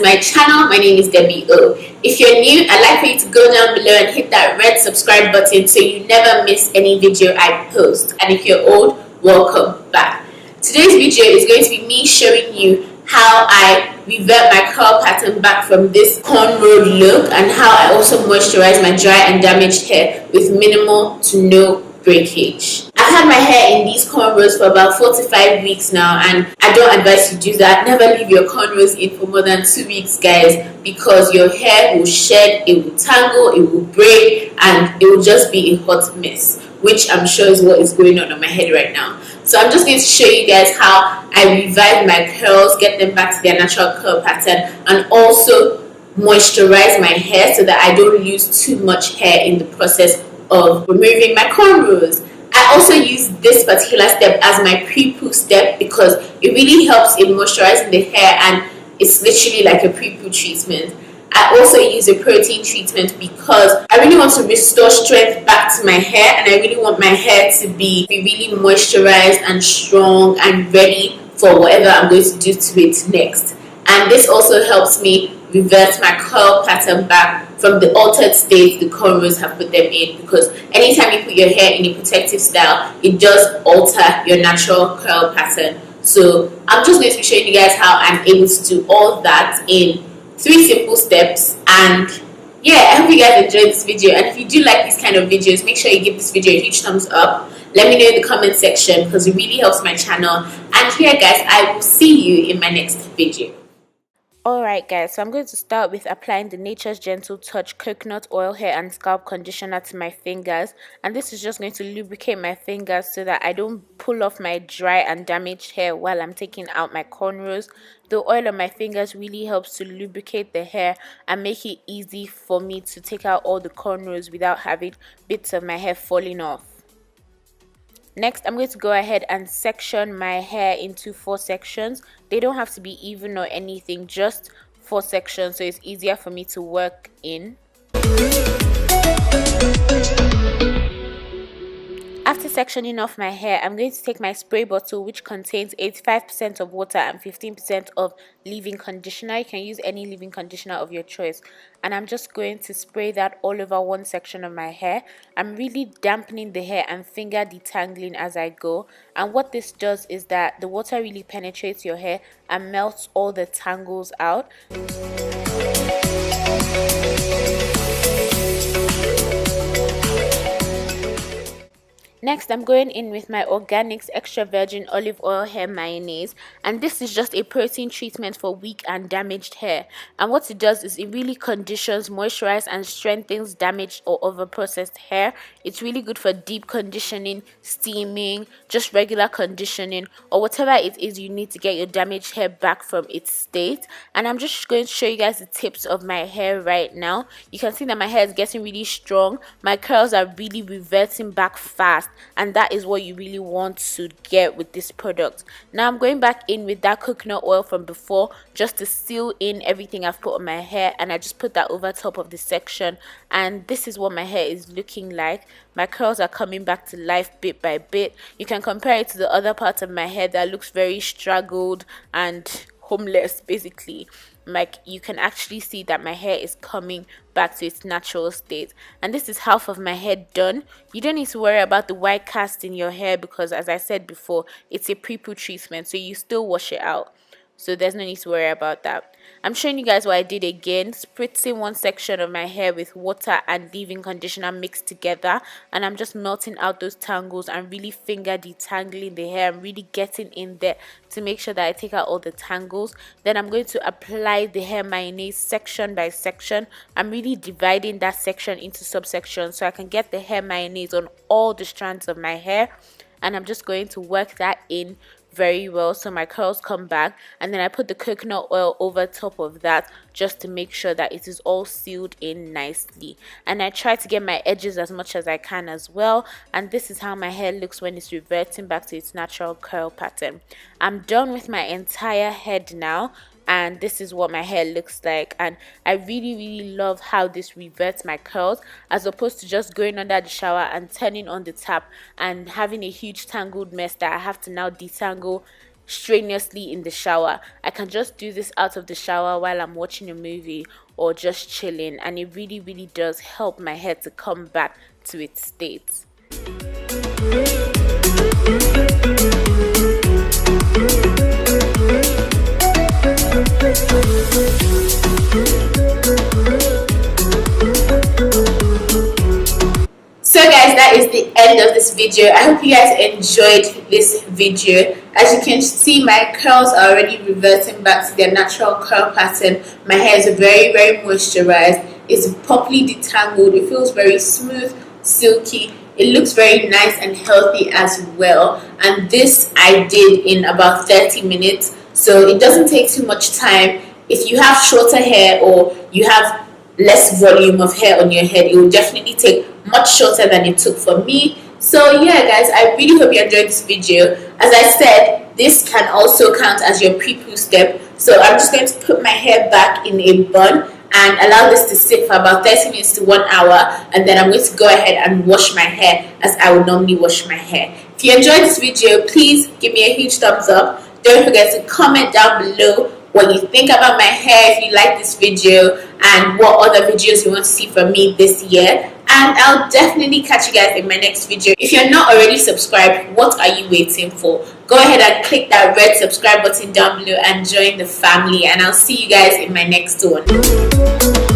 to my channel. My name is Debbie O. If you're new, I'd like for you to go down below and hit that red subscribe button so you never miss any video I post. And if you're old, welcome back. Today's video is going to be me showing you how I revert my curl pattern back from this cornrow look, and how I also moisturize my dry and damaged hair with minimal to no breakage. I've had my hair in these cornrows for about 4 to 5 weeks now, and I don't advise you do that. Never leave your cornrows in for more than 2 weeks, guys, because your hair will shed, it will tangle, it will break, and it will just be a hot mess, which I'm sure is what is going on my head right now. So I'm just going to show you guys how I revive my curls, get them back to their natural curl pattern, and also moisturize my hair so that I don't lose too much hair in the process of removing my cornrows. I also use this particular step as my pre-poo step because it really helps in moisturizing the hair, and it's literally like a pre-poo treatment. I also use a protein treatment because I really want to restore strength back to my hair, and I really want my hair to be really moisturized and strong and ready for whatever I'm going to do to it next. And this also helps me revert my curl pattern back from the altered state the cornrows have put them in, because anytime you put your hair in a protective style, it does alter your natural curl pattern. So I'm just going to be showing you guys how I'm able to do all that in 3 simple steps. And yeah, I hope you guys enjoyed this video, and if you do like these kind of videos, make sure you give this video a huge thumbs up. Let me know in the comment section because it really helps my channel. And yeah guys, I will see you in my next video. Alright guys, so I'm going to start with applying the Nature's Gentle Touch coconut oil hair and scalp conditioner to my fingers, and this is just going to lubricate my fingers so that I don't pull off my dry and damaged hair while I'm taking out my cornrows. The oil on my fingers really helps to lubricate the hair and make it easy for me to take out all the cornrows without having bits of my hair falling off. Next, I'm going to go ahead and section my hair into 4 sections. They don't have to be even or anything, just 4 sections so it's easier for me to work in. After sectioning off my hair, I'm going to take my spray bottle, which contains 85% of water and 15% of leave-in conditioner. You can use any leave-in conditioner of your choice. And I'm just going to spray that all over one section of my hair. I'm really dampening the hair and finger detangling as I go. And what this does is that the water really penetrates your hair and melts all the tangles out. Next, I'm going in with my Organics Extra Virgin Olive Oil Hair Mayonnaise, and this is just a protein treatment for weak and damaged hair. And what it does is it really conditions, moisturizes, and strengthens damaged or over-processed hair. It's really good for deep conditioning, steaming, just regular conditioning, or whatever it is you need to get your damaged hair back from its state. And I'm just going to show you guys the tips of my hair right now. You can see that my hair is getting really strong. My curls are really reverting back fast, and that is what you really want to get with this product. Now I'm going back in with that coconut oil from before just to seal in everything I've put on my hair, and I just put that over top of the section, and this is what my hair is looking like. My curls are coming back to life bit by bit. You can compare it to the other part of my hair that looks very straggled and homeless basically. Like, you can actually see that my hair is coming back to its natural state, and this is half of my hair done. You don't need to worry about the white cast in your hair because, as I said before, it's a pre-poo treatment, so you still wash it out, so there's no need to worry about that. I'm showing you guys what I did again, spritzing one section of my hair with water and leave-in conditioner mixed together, and I'm just melting out those tangles and really finger detangling the hair. I'm really getting in there to make sure that I take out all the tangles. Then I'm going to apply the hair mayonnaise section by section. I'm really dividing that section into subsections so I can get the hair mayonnaise on all the strands of my hair, and I'm just going to work that in very well so my curls come back. And then I put the coconut oil over top of that just to make sure that it is all sealed in nicely, and I try to get my edges as much as I can as well. And this is how my hair looks when it's reverting back to its natural curl pattern. I'm done with my entire head now, and this is what my hair looks like, and I really love how this reverts my curls as opposed to just going under the shower and turning on the tap and having a huge tangled mess that I have to now detangle, strenuously in the shower. I can just do this out of the shower while I'm watching a movie or just chilling, and it really does help my hair to come back to its state. So guys, that is the end of this video. I hope you guys enjoyed this video. As you can see, my curls are already reverting back to their natural curl pattern. My hair is very moisturized. It's properly detangled. It feels very smooth, silky. It looks very nice and healthy as well. And this I did in about 30 minutes. So it doesn't take too much time. If you have shorter hair or you have less volume of hair on your head, it will definitely take much shorter than it took for me. So yeah guys, I really hope you enjoyed this video. As I said, this can also count as your pre-poo step. So I'm just going to put my hair back in a bun and allow this to sit for about 30 minutes to 1 hour, and then I'm going to go ahead and wash my hair as I would normally wash my hair. If you enjoyed this video, please give me a huge thumbs up. Don't forget to comment down below what you think about my hair, if you like this video, and what other videos you want to see from me this year. And I'll definitely catch you guys in my next video. If you're not already subscribed, what are you waiting for? Go ahead and click that red subscribe button down below and join the family, and I'll see you guys in my next one.